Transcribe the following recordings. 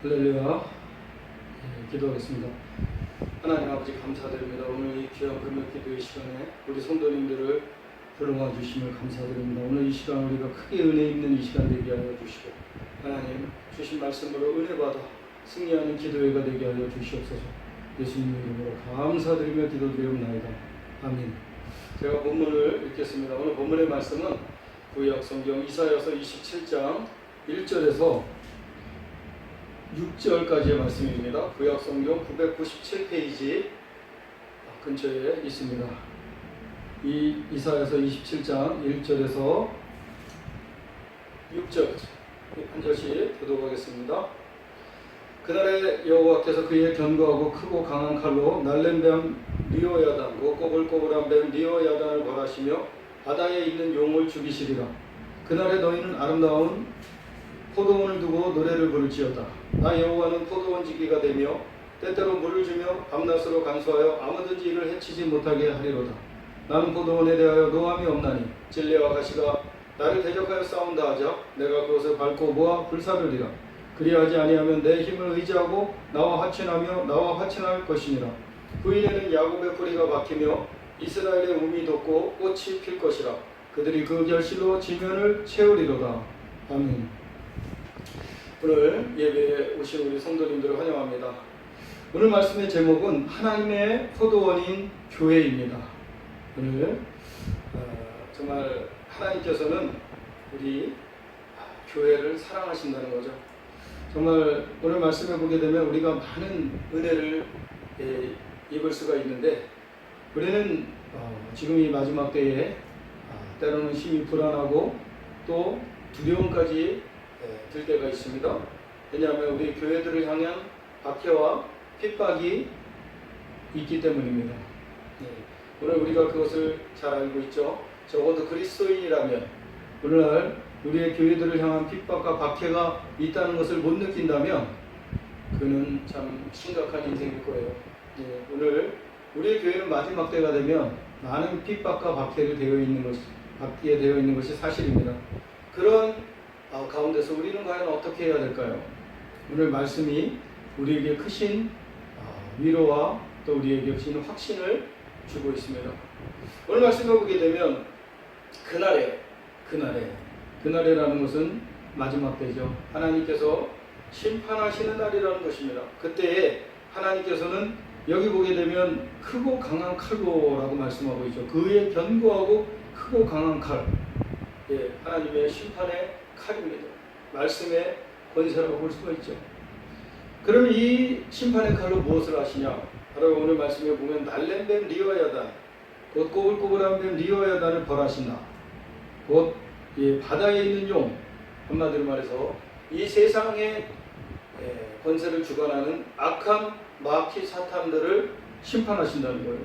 할렐루야. 기도하겠습니다. 하나님 아버지 감사드립니다. 오늘 이 귀한 금요 기도의 시간에 우리 성도님들을 불러와 주심을 감사드립니다. 오늘 이 시간 우리가 크게 은혜 있는 이 시간 되게 하여 주시고 하나님 주신 말씀으로 은혜 받아 승리하는 기도회가 되게 하여 주시옵소서. 예수님 이름으로 감사드리며 기도드리옵나이다. 아멘. 제가 본문을 읽겠습니다. 오늘 본문의 말씀은 구약 성경 이사야서 27장 1절에서 6절까지의 말씀입니다. 구약 성경 997페이지 근처에 있습니다. 이 이사야서 27장 1절에서 6절 한 절씩 교독하겠습니다. 그날에 여호와께서 그의 견고하고 크고 강한 칼로 날랜 뱀 리오야단 그 꼬불꼬불한 뱀 리오야단을 벌하시며 바다에 있는 용을 죽이시리라. 그날에 너희는 아름다운 포도원을 두고 노래를 부를지어다. 나 여호와는 포도원 지기가 되며 때때로 물을 주며 밤낮으로 간수하여 아무든지 이를 해치지 못하게 하리로다. 나는 포도원에 대하여 노함이 없나니 진리와 가시가 나를 대적하여 싸운다 하자 내가 그것을 밟고 모아 불사르리라. 그리하지 아니하면 내 힘을 의지하고 나와 화친하며 나와 화친할 것이니라. 후일에는 야곱의 뿌리가 박히며 이스라엘의 움이 돋고 꽃이 필 것이라. 그들이 그 결실로 지면을 채우리로다. 아멘. 오늘 예배에 오신 우리 성도님들을 환영합니다. 오늘 말씀의 제목은 하나님의 포도원인 교회입니다. 오늘 정말 하나님께서는 우리 교회를 사랑하신다는 거죠. 정말 오늘 말씀을 보게 되면 우리가 많은 은혜를 입을 수가 있는데 우리는 지금 이 마지막 때에 때로는 심히 불안하고 또 두려움까지 들 때가 있습니다. 왜냐하면 우리 교회들을 향한 박해와 핍박이 있기 때문입니다. 오늘 우리가 그것을 잘 알고 있죠. 적어도 그리스도인이라면 오늘날 우리의 교회들을 향한 핍박과 박해가 있다는 것을 못 느낀다면 그는 참 심각한 인생일 거예요. 오늘 우리의 교회는 마지막 때가 되면 많은 핍박과 박해를 받게 되어 있는 것이 사실입니다. 그런 가운데서 우리는 과연 어떻게 해야 될까요? 오늘 말씀이 우리에게 크신 위로와 또 우리에게 크신 확신을 주고 있습니다. 오늘 말씀을 보게 되면 그날에라는 것은 마지막 때죠. 하나님께서 심판하시는 날이라는 것입니다. 그때에 하나님께서는 여기 보게 되면 크고 강한 칼로라고 말씀하고 있죠. 그의 견고하고 크고 강한 칼, 하나님의 심판의 칼입니다. 말씀의 권세라고 볼 수가 있죠. 그러면 이 심판의 칼로 무엇을 하시냐? 바로 오늘 말씀에 보면 날랜 뱀 리오야단, 곧 꼬불꼬불한 뱀 리오야단을 벌하신다. 곧 바다에 있는 용, 한마디로 말해서 이 세상의 권세를 주관하는 악한 마귀 사탄들을 심판하신다는 거예요.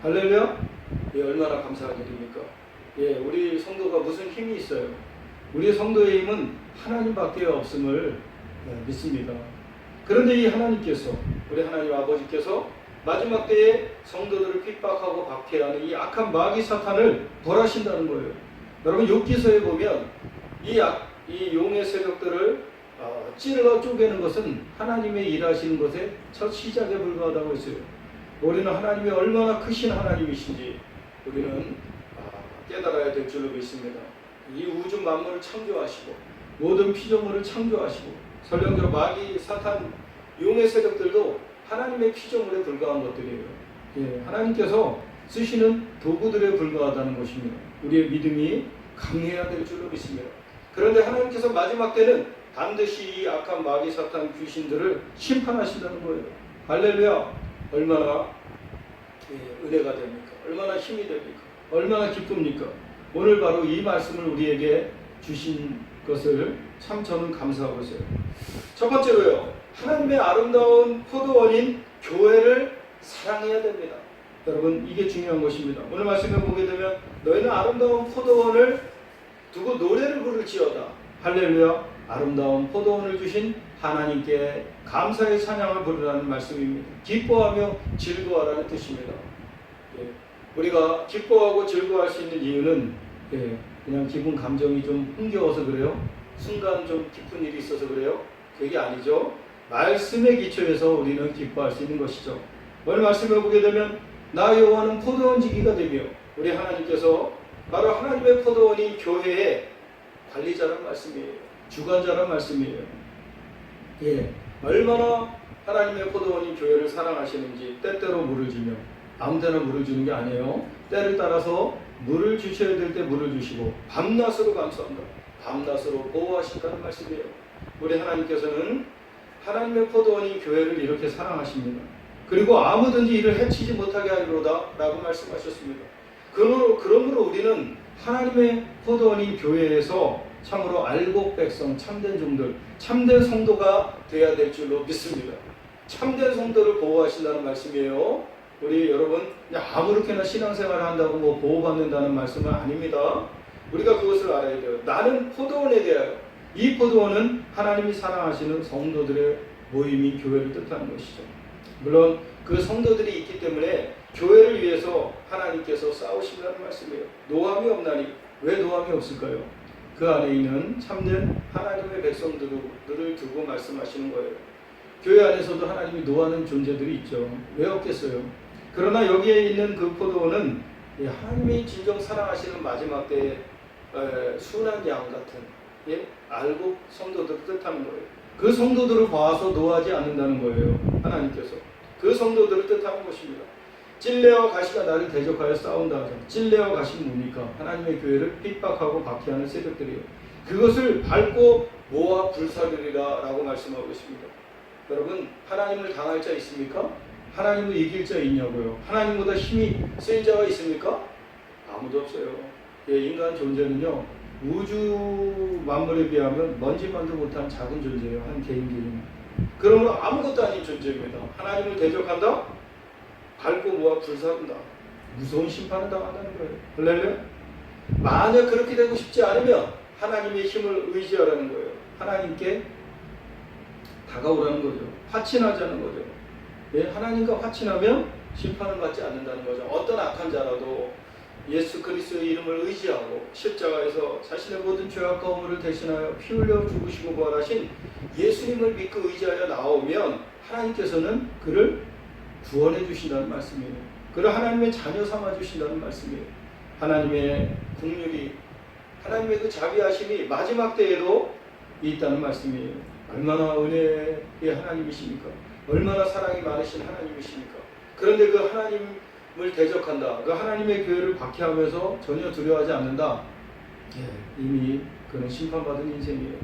할렐루야? 얼마나 감사한 일입니까? 우리 성도가 무슨 힘이 있어요? 우리 성도의 힘은 하나님밖에 없음을 믿습니다. 그런데 이 하나님께서, 우리 하나님 아버지께서 마지막 때에 성도들을 핍박하고 박해하는 이 악한 마귀 사탄을 벌하신다는 거예요. 여러분 욥기서에 보면 이 용의 세력들을 찔러 쪼개는 것은 하나님의 일하시는 것의 첫 시작에 불과하다고 했어요. 우리는 하나님이 얼마나 크신 하나님이신지 우리는 깨달아야 될 줄로 믿습니다. 이 우주 만물을 창조하시고 모든 피조물을 창조하시고 설령대로 마귀 사탄 용의 세력들도 하나님의 피조물에 불과한 것들이에요. 하나님께서 쓰시는 도구들에 불과하다는 것입니다. 우리의 믿음이 강해야 될 줄로 믿습니다. 그런데 하나님께서 마지막 때는 반드시 이 악한 마귀 사탄 귀신들을 심판하신다는 거예요. 할렐루야. 얼마나 은혜가 됩니까? 얼마나 힘이 됩니까? 얼마나 기쁩니까? 오늘 바로 이 말씀을 우리에게 주신 것을 참 저는 감사하고 있어요. 첫 번째로요, 하나님의 아름다운 포도원인 교회를 사랑해야 됩니다. 여러분 이게 중요한 것입니다. 오늘 말씀을 보게 되면 너희는 아름다운 포도원을 두고 노래를 부를지어다. 할렐루야. 아름다운 포도원을 주신 하나님께 감사의 찬양을 부르라는 말씀입니다. 기뻐하며 즐거워하라는 뜻입니다. 우리가 기뻐하고 즐거워할 수 있는 이유는 그냥 기분 감정이 좀 흥겨워서 그래요? 순간 좀 기쁜 일이 있어서 그래요? 그게 아니죠. 말씀의 기초에서 우리는 기뻐할 수 있는 것이죠. 오늘 말씀을 보게 되면 나 여호와는 포도원 지기가 되며, 우리 하나님께서 바로 하나님의 포도원인 교회의 관리자란 말씀이에요. 주관자란 말씀이에요. 예, 얼마나 하나님의 포도원인 교회를 사랑하시는지. 때때로 물을 주며, 아무 데나 물을 주는 게 아니에요. 때를 따라서 물을 주셔야 될 때 물을 주시고, 밤낮으로 감사한다. 밤낮으로 보호하신다는 말씀이에요. 우리 하나님께서는 하나님의 포도원인 교회를 이렇게 사랑하십니다. 그리고 아무든지 이를 해치지 못하게 하리로다 라고 말씀하셨습니다. 그러므로 우리는 하나님의 포도원인 교회에서 참으로 알곡 백성, 참된 종들, 참된 성도가 되어야 될 줄로 믿습니다. 참된 성도를 보호하신다는 말씀이에요. 우리 여러분 아무렇게나 신앙생활을 한다고 뭐 보호받는다는 말씀은 아닙니다. 우리가 그것을 알아야 돼요. 나는 포도원에 대하여, 이 포도원은 하나님이 사랑하시는 성도들의 모임인 교회를 뜻하는 것이죠. 물론 그 성도들이 있기 때문에 교회를 위해서 하나님께서 싸우신다는 말씀이에요. 노함이 없나니. 왜 노함이 없을까요? 그 안에 있는 참된 하나님의 백성들을 두고 말씀하시는 거예요. 교회 안에서도 하나님이 노하는 존재들이 있죠. 왜 없겠어요? 그러나 여기에 있는 그 포도원은 하나님이 진정 사랑하시는 마지막 때의 순한 양 같은 알곡 성도들을 뜻하는 거예요. 그 성도들을 봐서 노하지 않는다는 거예요. 하나님께서 그 성도들을 뜻하는 것입니다. 찔레와 가시가 나를 대적하여 싸운다 하죠. 찔레와 가시는 뭡니까? 하나님의 교회를 핍박하고 박해하는 세력들이에요. 그것을 밟고 모아 불사르리라 라고 말씀하고 있습니다. 여러분, 하나님을 당할 자 있습니까? 하나님을 이길 자 있냐고요? 하나님보다 힘이 센 자가 있습니까? 아무도 없어요. 인간 존재는요, 우주 만물에 비하면 먼지만도 못한 작은 존재예요. 한 개인. 그러므로 아무것도 아닌 존재입니다. 하나님을 대적한다? 밟고 모아 불사른다. 무서운 심판을 당한다는 거예요. 할렐루야. 만약 그렇게 되고 싶지 않으면 하나님의 힘을 의지하라는 거예요. 하나님께 다가오라는 거죠. 화친하자는 거죠. 하나님과 화친하면 심판을 받지 않는다는 거죠. 어떤 악한 자라도 예수 그리스도의 이름을 의지하고 십자가에서 자신의 모든 죄악과 허물을 대신하여 피 흘려 죽으시고 부활하신 예수님을 믿고 의지하여 나오면 하나님께서는 그를 구원해 주신다는 말씀이에요. 그를 하나님의 자녀 삼아 주신다는 말씀이에요. 하나님의 긍휼이, 하나님의 그 자비하심이 마지막 때에도 있다는 말씀이에요. 얼마나 은혜의 하나님이십니까? 얼마나 사랑이 많으신 하나님이십니까? 그런데 그 하나님을 대적한다, 그 하나님의 교회를 박해하면서 전혀 두려워하지 않는다. 이미 그는 심판받은 인생이에요.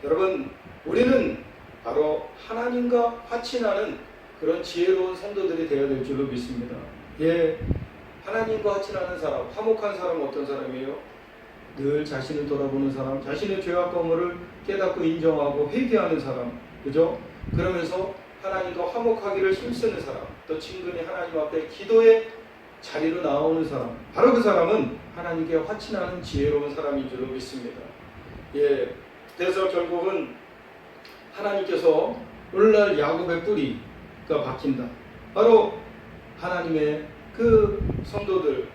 여러분, 우리는 바로 하나님과 화친하는 그런 지혜로운 성도들이 되어야 될 줄로 믿습니다. 하나님과 화친하는 사람, 화목한 사람 어떤 사람이에요? 늘 자신을 돌아보는 사람, 자신의 죄와 허물을 깨닫고 인정하고 회개하는 사람, 그죠? 그러면서 하나님과 화목하기를 힘쓰는 사람, 또 친근히 하나님 앞에 기도의 자리로 나오는 사람, 바로 그 사람은 하나님께 화친하는 지혜로운 사람인 줄로 믿습니다. 그래서 결국은 하나님께서 오늘날 야곱의 뿌리가 박힌다. 바로 하나님의 그 성도들의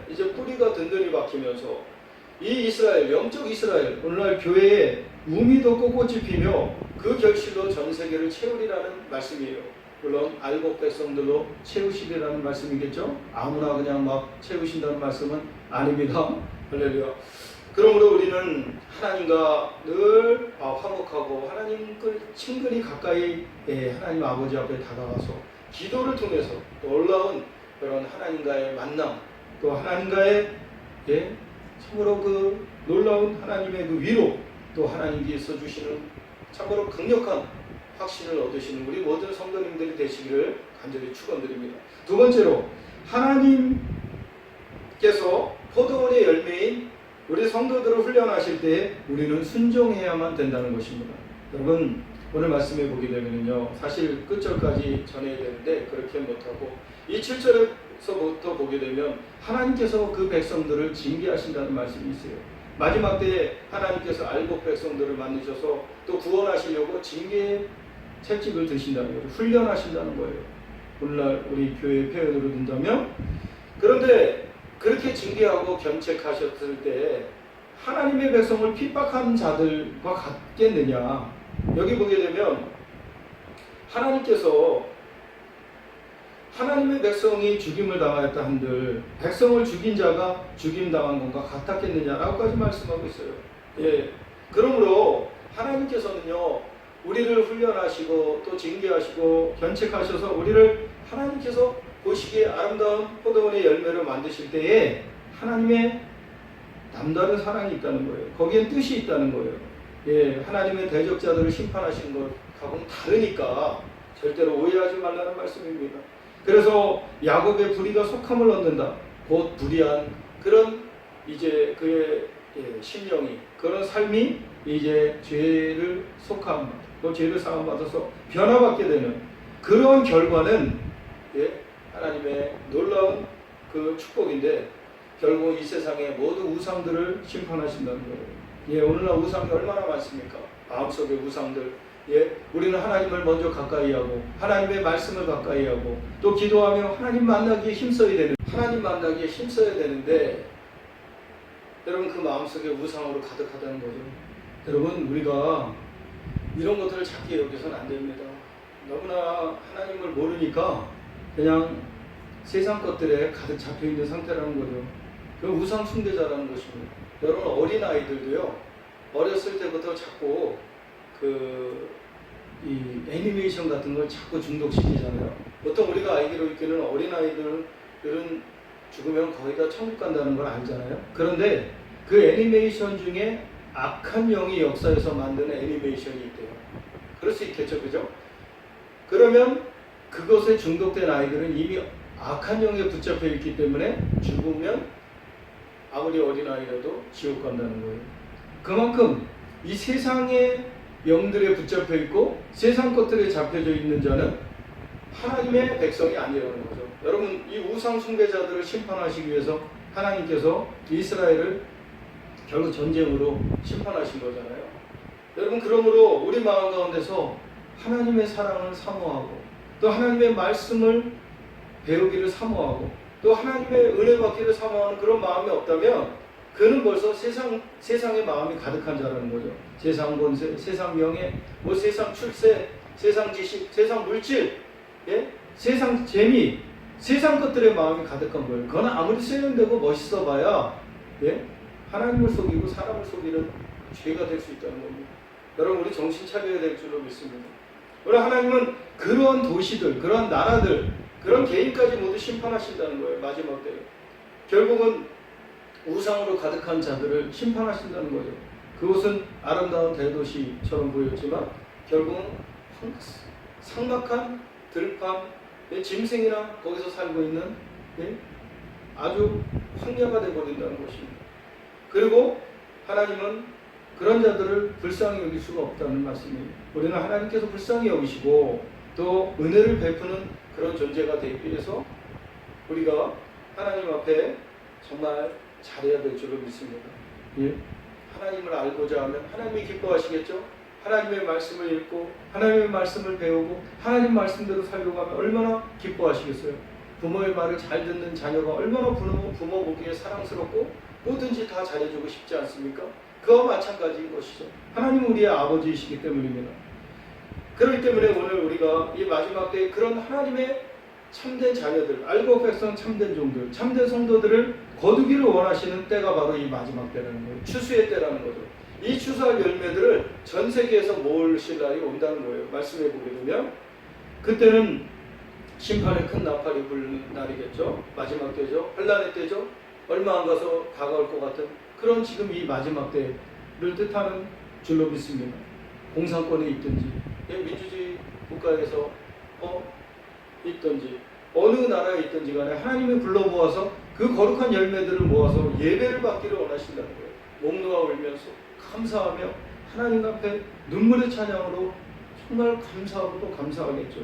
이제 뿌리가 든든히 박히면서 이 이스라엘, 영적 이스라엘, 오늘날 교회에 우미도 꽃꽃이 피며 그 결실로 전 세계를 채우리라는 말씀이에요. 물론 알곡 백성들로 채우시리라는 말씀이겠죠. 아무나 그냥 막 채우신다는 말씀은 아닙니다. 할렐루야. 그러므로 우리는 하나님과 늘 화목하고 하나님을 친근히 가까이 하나님 아버지 앞에 다가가서 기도를 통해서 놀라운 그런 하나님과의 만남, 또 하나님과의 참으로 그 놀라운 하나님의 그 위로, 또 하나님께서 주시는 참으로 강력한 확신을 얻으시는 우리 모든 성도님들이 되시기를 간절히 축원드립니다. 두 번째로, 하나님께서 포도원의 열매인 우리 성도들을 훈련하실 때 우리는 순종해야만 된다는 것입니다. 여러분, 오늘 말씀해 보게 되면요, 사실 끝절까지 전해야 되는데 그렇게 못하고 이 7절에서부터 보게 되면 하나님께서 그 백성들을 징계하신다는 말씀이 있어요. 마지막 때에 하나님께서 알곡 백성들을 만드셔서 또 구원하시려고 징계의 채찍을 드신다는 거예요. 훈련하신다는 거예요. 오늘날 우리 교회의 표현으로 든다면, 그런데 그렇게 징계하고 견책하셨을 때 하나님의 백성을 핍박한 자들과 같겠느냐? 여기 보게 되면 하나님께서 하나님의 백성이 죽임을 당하였다 한들 백성을 죽인 자가 죽임당한 것과 같았겠느냐라고까지 말씀하고 있어요. 예. 그러므로 하나님께서는요, 우리를 훈련하시고 또 징계하시고 견책하셔서 우리를 하나님께서 보시기에 아름다운 포도원의 열매를 만드실 때에 하나님의 남다른 사랑이 있다는 거예요. 거기엔 뜻이 있다는 거예요. 예, 하나님의 대적자들을 심판하시는 것하고는 다르니까 절대로 오해하지 말라는 말씀입니다. 그래서 야곱의 불의가 속함을 얻는다. 곧 불의한 그런 이제 그의 심령이, 그런 삶이 이제 죄를 속함, 또 죄를 사함 받아서 변화받게 되는 그런 결과는 하나님의 놀라운 그 축복인데, 결국 이 세상의 모든 우상들을 심판하신다는 거예요. 오늘날 우상이 얼마나 많습니까? 마음속의 우상들. 우리는 하나님을 먼저 가까이 하고 하나님의 말씀을 가까이 하고 또 기도하며 하나님 만나기에 힘써야 되는데 여러분, 그 마음속에 우상으로 가득하다는 거죠. 여러분, 우리가 이런 것들을 찾기 여기서는 안 됩니다. 너무나 하나님을 모르니까 그냥 세상 것들에 가득 잡혀 있는 상태라는 거죠. 그 우상 숭배자라는 것입니다. 여러분, 어린아이들도요, 어렸을 때부터 자꾸 이 애니메이션 같은 걸 자꾸 중독시키잖아요. 보통 우리가 알기로 있기는 어린아이들은 죽으면 거의 다 천국 간다는 걸 알잖아요. 그런데 그 애니메이션 중에 악한 영이 역사에서 만든 애니메이션이 있대요. 그럴 수 있겠죠, 그죠? 그러면 그것에 중독된 아이들은 이미 악한 영에 붙잡혀 있기 때문에 죽으면 아무리 어린아이라도 지옥 간다는 거예요. 그만큼 이 세상의 영들에 붙잡혀 있고 세상 것들에 잡혀져 있는 자는 하나님의 백성이 아니라는 거죠. 여러분, 이 우상 숭배자들을 심판하시기 위해서 하나님께서 이스라엘을 결국 전쟁으로 심판하신 거잖아요. 여러분, 그러므로 우리 마음 가운데서 하나님의 사랑을 사모하고 또 하나님의 말씀을 배우기를 사모하고 또 하나님의 은혜 받기를 사모하는 그런 마음이 없다면 그는 벌써 세상의 마음이 가득한 자라는 거죠. 세상 권세, 세상 명예, 세상 출세, 세상 지식, 세상 물질, 세상 재미, 세상 것들의 마음이 가득한 거예요. 그건 아무리 세련되고 멋있어 봐야 하나님을 속이고 사람을 속이는 죄가 될 수 있다는 겁니다. 여러분, 우리 정신 차려야 될 줄로 믿습니다. 우리 하나님은 그러한 도시들, 그러한 나라들, 그런 개인까지 모두 심판하신다는 거예요. 마지막 때에. 결국은 우상으로 가득한 자들을 심판하신다는 거죠. 그곳은 아름다운 대도시처럼 보였지만 결국은 삭막한 들판, 짐승이나 거기서 살고 있는 아주 황야가 되어버린다는 것입니다. 그리고 하나님은 그런 자들을 불쌍히 여길 수가 없다는 말씀이에요. 우리는 하나님께서 불쌍히 여기시고 또 은혜를 베푸는 그런 존재가 되기 위해서 우리가 하나님 앞에 정말 잘해야 될 줄로 믿습니다. 하나님을 알고자 하면 하나님이 기뻐하시겠죠? 하나님의 말씀을 읽고 하나님의 말씀을 배우고 하나님 말씀대로 살려고 하면 얼마나 기뻐하시겠어요? 부모의 말을 잘 듣는 자녀가 얼마나 부모 보기에 사랑스럽고 뭐든지 다 잘해주고 싶지 않습니까? 그와 마찬가지인 것이죠. 하나님은 우리의 아버지이시기 때문입니다. 그렇기 때문에 오늘 우리가 이 마지막 때에 그런 하나님의 참된 자녀들, 알고 백성 참된 종들, 참된 성도들을 거두기를 원하시는 때가 바로 이 마지막 때라는 거예요. 추수의 때라는 거죠. 이 추수할 열매들을 전 세계에서 모으실 날이 온다는 거예요. 말씀해 보게 되면 그때는 심판의 큰 나팔이 불는 날이겠죠. 마지막 때죠. 환난의 때죠. 얼마 안 가서 다가올 것 같은 그런 지금 이 마지막 때를 뜻하는 줄로 믿습니다. 공산권에 있든지 민주주의 국가에서 있든지 어느 나라에 있든지 간에 하나님이 불러 모아서 그 거룩한 열매들을 모아서 예배를 받기를 원하신다는 거예요. 목 놓아 울면서 감사하며 하나님 앞에 눈물의 찬양으로 정말 감사하고 또 감사하겠죠.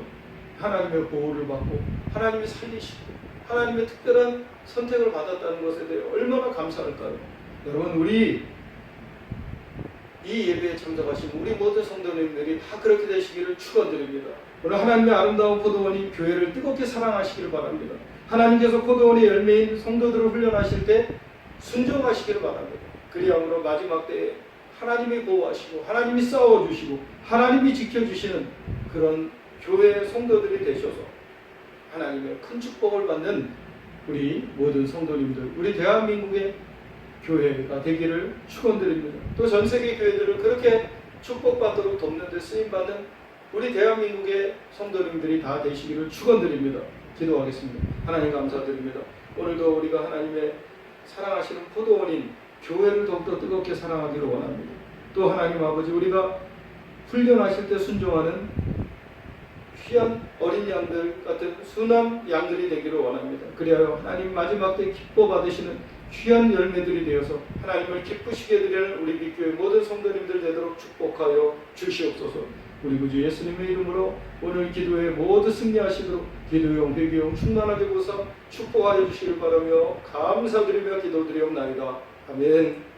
하나님의 보호를 받고 하나님이 살리시고 하나님의 특별한 선택을 받았다는 것에 대해 얼마나 감사할까요? 여러분, 우리 이 예배에 참석하신 우리 모든 성도님들이 다 그렇게 되시기를 축원드립니다. 오늘 하나님의 아름다운 포도원이 교회를 뜨겁게 사랑하시기를 바랍니다. 하나님께서 포도원의 열매인 성도들을 훈련하실 때 순종하시기를 바랍니다. 그리함으로 마지막 때에 하나님이 보호하시고 하나님이 싸워주시고 하나님이 지켜주시는 그런 교회 성도들이 되셔서 하나님의 큰 축복을 받는 우리 모든 성도님들, 우리 대한민국의 교회가 되기를 축원드립니다. 또 전 세계 교회들을 그렇게 축복받도록 돕는 데 쓰임받는 우리 대한민국의 성도님들이 다 되시기를 축원드립니다. 기도하겠습니다. 하나님 감사드립니다. 오늘도 우리가 하나님의 사랑하시는 포도원인 교회를 더욱더 뜨겁게 사랑하기를 원합니다. 또 하나님 아버지, 우리가 훈련하실 때 순종하는 귀한 어린 양들 같은 순한 양들이 되기를 원합니다. 그리하여 하나님 마지막 때 기뻐 받으시는 귀한 열매들이 되어서 하나님을 기쁘시게 드리는 우리 빛교회 모든 성도님들 되도록 축복하여 주시옵소서. 우리 구주 예수님의 이름으로 오늘 기도에 모두 승리하시도록 기도용 회개용 충만하게 보사 축복하여 주시길 바라며 감사드리며 기도드리옵나이다. 아멘.